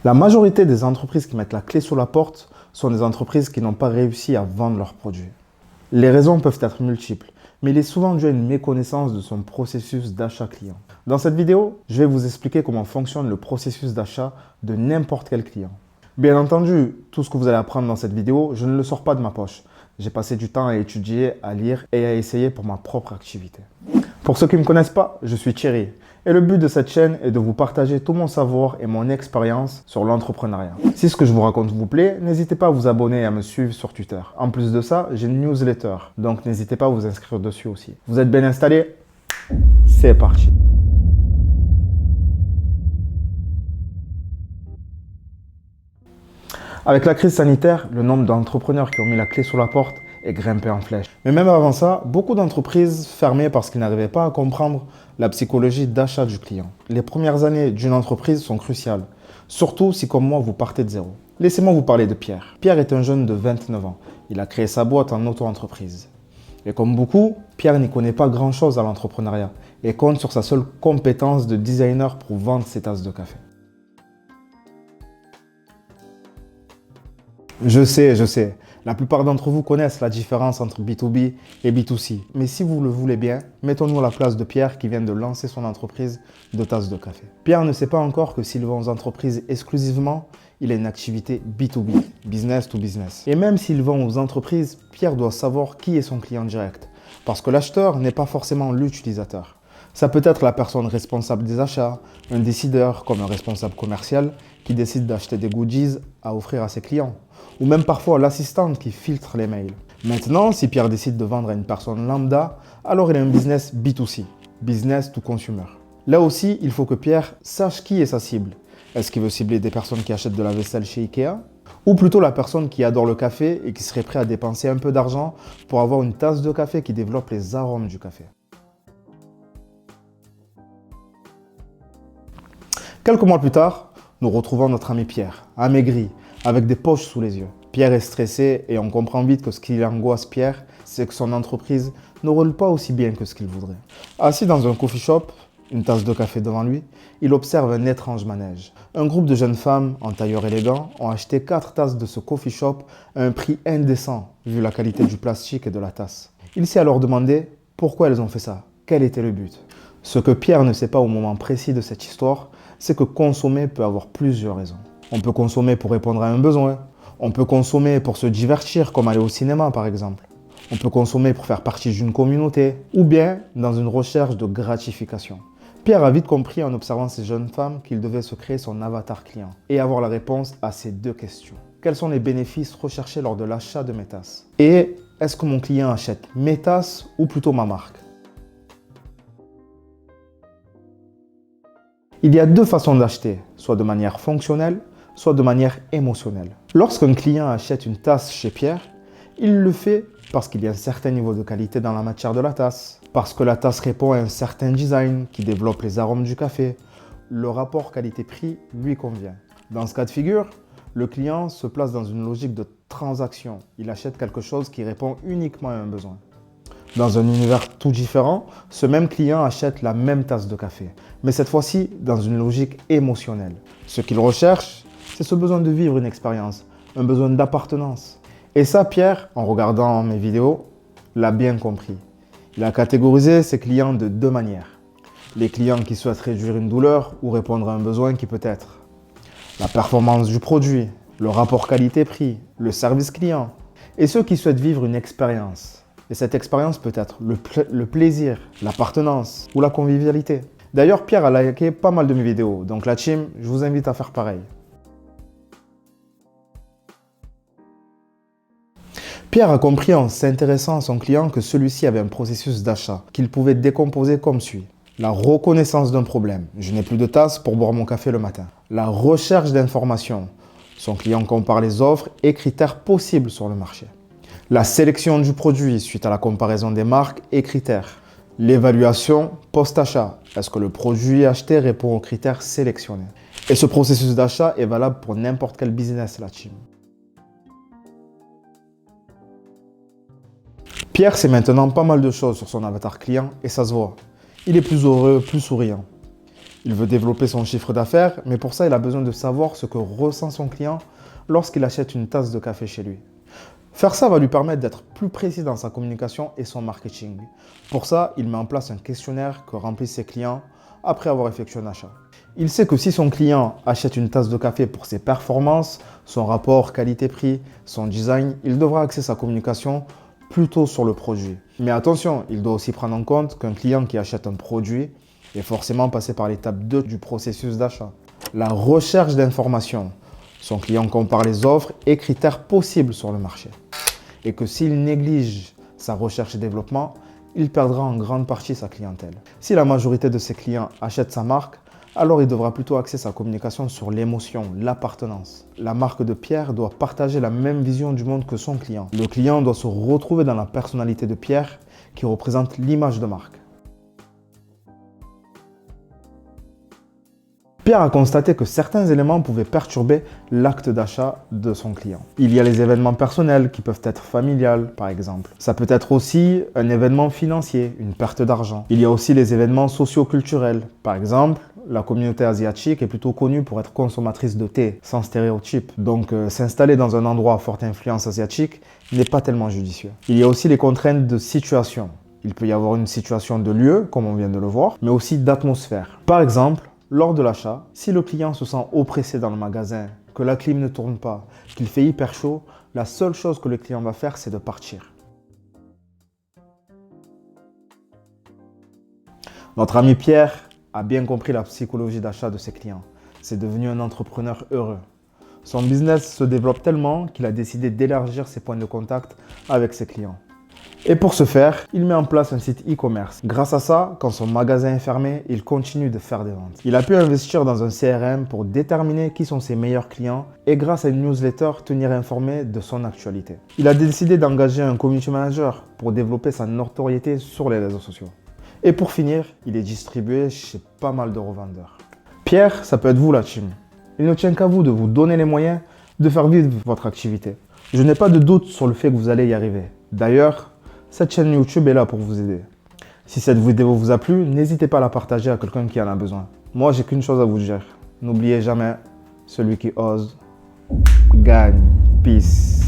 La majorité des entreprises qui mettent la clé sous la porte sont des entreprises qui n'ont pas réussi à vendre leurs produits. Les raisons peuvent être multiples, mais il est souvent dû à une méconnaissance de son processus d'achat client. Dans cette vidéo, je vais vous expliquer comment fonctionne le processus d'achat de n'importe quel client. Bien entendu, tout ce que vous allez apprendre dans cette vidéo, je ne le sors pas de ma poche. J'ai passé du temps à étudier, à lire et à essayer pour ma propre activité. Pour ceux qui ne me connaissent pas, je suis Thierry. Et le but de cette chaîne est de vous partager tout mon savoir et mon expérience sur l'entrepreneuriat. Si ce que je vous raconte vous plaît, n'hésitez pas à vous abonner et à me suivre sur Twitter. En plus de ça, j'ai une newsletter, donc n'hésitez pas à vous inscrire dessus aussi. Vous êtes bien installés? C'est parti! Avec la crise sanitaire, le nombre d'entrepreneurs qui ont mis la clé sous la porte est grimpé en flèche. Mais même avant ça, beaucoup d'entreprises fermaient parce qu'ils n'arrivaient pas à comprendre la psychologie d'achat du client. Les premières années d'une entreprise sont cruciales, surtout si comme moi vous partez de zéro. Laissez-moi vous parler de Pierre. Pierre est un jeune de 29 ans. Il a créé sa boîte en auto-entreprise. Et comme beaucoup, Pierre n'y connaît pas grand-chose à l'entrepreneuriat et compte sur sa seule compétence de designer pour vendre ses tasses de café. Je sais. La plupart d'entre vous connaissent la différence entre B2B et B2C. Mais si vous le voulez bien, mettons-nous à la place de Pierre qui vient de lancer son entreprise de tasses de café. Pierre ne sait pas encore que s'il vend aux entreprises exclusivement, il a une activité B2B, business to business. Et même s'il vend aux entreprises, Pierre doit savoir qui est son client direct. Parce que l'acheteur n'est pas forcément l'utilisateur. Ça peut être la personne responsable des achats, un décideur comme un responsable commercial qui décide d'acheter des goodies à offrir à ses clients, ou même parfois l'assistante qui filtre les mails. Maintenant, si Pierre décide de vendre à une personne lambda, alors il a un business B2C, business to consumer. Là aussi, il faut que Pierre sache qui est sa cible. Est-ce qu'il veut cibler des personnes qui achètent de la vaisselle chez Ikea? Ou plutôt la personne qui adore le café et qui serait prêt à dépenser un peu d'argent pour avoir une tasse de café qui développe les arômes du café? Quelques mois plus tard, nous retrouvons notre ami Pierre, amaigri, avec des poches sous les yeux. Pierre est stressé et on comprend vite que ce qui angoisse Pierre, c'est que son entreprise ne roule pas aussi bien que ce qu'il voudrait. Assis dans un coffee shop, une tasse de café devant lui, il observe un étrange manège. Un groupe de jeunes femmes en tailleur élégant ont acheté 4 tasses de ce coffee shop à un prix indécent vu la qualité du plastique et de la tasse. Il s'est alors demandé pourquoi elles ont fait ça, quel était le but. Ce que Pierre ne sait pas au moment précis de cette histoire, c'est que consommer peut avoir plusieurs raisons. On peut consommer pour répondre à un besoin. On peut consommer pour se divertir, comme aller au cinéma par exemple. On peut consommer pour faire partie d'une communauté, ou bien dans une recherche de gratification. Pierre a vite compris en observant ces jeunes femmes qu'il devait se créer son avatar client et avoir la réponse à ces deux questions. Quels sont les bénéfices recherchés lors de l'achat de mes tasses? Et est-ce que mon client achète mes tasses ou plutôt ma marque? Il y a deux façons d'acheter, soit de manière fonctionnelle, soit de manière émotionnelle. Lorsqu'un client achète une tasse chez Pierre, il le fait parce qu'il y a un certain niveau de qualité dans la matière de la tasse, parce que la tasse répond à un certain design qui développe les arômes du café. Le rapport qualité-prix lui convient. Dans ce cas de figure, le client se place dans une logique de transaction. Il achète quelque chose qui répond uniquement à un besoin. Dans un univers tout différent, ce même client achète la même tasse de café, mais cette fois-ci dans une logique émotionnelle. Ce qu'il recherche, c'est ce besoin de vivre une expérience, un besoin d'appartenance. Et ça, Pierre, en regardant mes vidéos, l'a bien compris. Il a catégorisé ses clients de deux manières. Les clients qui souhaitent réduire une douleur ou répondre à un besoin qui peut être la performance du produit, le rapport qualité-prix, le service client, et ceux qui souhaitent vivre une expérience. Et cette expérience peut être le plaisir, l'appartenance ou la convivialité. D'ailleurs, Pierre a liké pas mal de mes vidéos, donc la team, je vous invite à faire pareil. Pierre a compris en s'intéressant à son client que celui-ci avait un processus d'achat qu'il pouvait décomposer comme suit. La reconnaissance d'un problème. Je n'ai plus de tasse pour boire mon café le matin. La recherche d'informations. Son client compare les offres et critères possibles sur le marché. La sélection du produit suite à la comparaison des marques et critères. L'évaluation post-achat. Est-ce que le produit acheté répond aux critères sélectionnés? Et ce processus d'achat est valable pour n'importe quel business, la team. Pierre sait maintenant pas mal de choses sur son avatar client et ça se voit. Il est plus heureux, plus souriant. Il veut développer son chiffre d'affaires, mais pour ça, il a besoin de savoir ce que ressent son client lorsqu'il achète une tasse de café chez lui. Faire ça va lui permettre d'être plus précis dans sa communication et son marketing. Pour ça, il met en place un questionnaire que remplissent ses clients après avoir effectué un achat. Il sait que si son client achète une tasse de café pour ses performances, son rapport qualité-prix, son design, il devra axer sa communication plutôt sur le produit. Mais attention, il doit aussi prendre en compte qu'un client qui achète un produit est forcément passé par l'étape 2 du processus d'achat. La recherche d'informations. Son client compare les offres et critères possibles sur le marché. Et que s'il néglige sa recherche et développement, il perdra en grande partie sa clientèle. Si la majorité de ses clients achètent sa marque, alors il devra plutôt axer sa communication sur l'émotion, l'appartenance. La marque de Pierre doit partager la même vision du monde que son client. Le client doit se retrouver dans la personnalité de Pierre qui représente l'image de marque. Pierre a constaté que certains éléments pouvaient perturber l'acte d'achat de son client. Il y a les événements personnels qui peuvent être familiales, par exemple. Ça peut être aussi un événement financier, une perte d'argent. Il y a aussi les événements socio-culturels. Par exemple, la communauté asiatique est plutôt connue pour être consommatrice de thé, sans stéréotype. Donc, s'installer dans un endroit à forte influence asiatique n'est pas tellement judicieux. Il y a aussi les contraintes de situation. Il peut y avoir une situation de lieu, comme on vient de le voir, mais aussi d'atmosphère. Par exemple, lors de l'achat, si le client se sent oppressé dans le magasin, que la clim ne tourne pas, qu'il fait hyper chaud, la seule chose que le client va faire, c'est de partir. Notre ami Pierre a bien compris la psychologie d'achat de ses clients. C'est devenu un entrepreneur heureux. Son business se développe tellement qu'il a décidé d'élargir ses points de contact avec ses clients. Et pour ce faire, il met en place un site e-commerce. Grâce à ça, quand son magasin est fermé, il continue de faire des ventes. Il a pu investir dans un CRM pour déterminer qui sont ses meilleurs clients et grâce à une newsletter, tenir informé de son actualité. Il a décidé d'engager un community manager pour développer sa notoriété sur les réseaux sociaux. Et pour finir, il est distribué chez pas mal de revendeurs. Pierre, ça peut être vous la team. Il ne tient qu'à vous de vous donner les moyens de faire vivre votre activité. Je n'ai pas de doute sur le fait que vous allez y arriver. D'ailleurs, cette chaîne YouTube est là pour vous aider. Si cette vidéo vous a plu, n'hésitez pas à la partager à quelqu'un qui en a besoin. Moi, j'ai qu'une chose à vous dire. N'oubliez jamais, celui qui ose gagne. Peace.